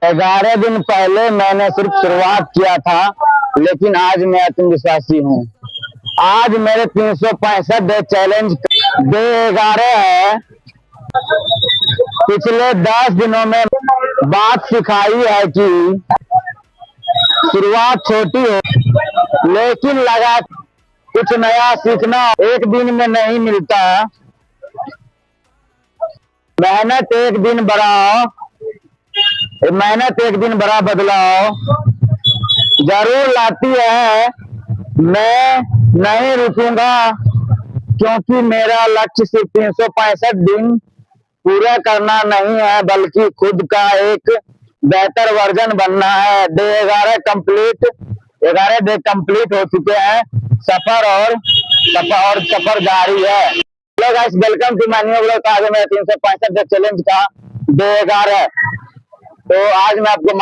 11 दिन पहले मैंने सिर्फ शुरुआत किया था, लेकिन आज मैं आत्मविश्वासी हूँ। आज मेरे 365 डे चैलेंज डे 11 है। पिछले 10 दिनों में बात सिखाई है कि शुरुआत छोटी हो, लेकिन लगा कुछ नया सीखना एक दिन में नहीं मिलता। मेहनत एक दिन बड़ा बदलाव जरूर लाती है। मैं नहीं रुकूंगा, क्योंकि मेरा लक्ष्य सिर्फ 365 दिन पूरा करना नहीं है, बल्कि खुद का एक बेहतर वर्जन बनना है। डे 11 कंप्लीट हो चुके हैं। सफर जारी है। Hello guys, welcome to my new vlog. आज मेरा 365 डे चैलेंज का डे 11 है। तो आज मैं आपको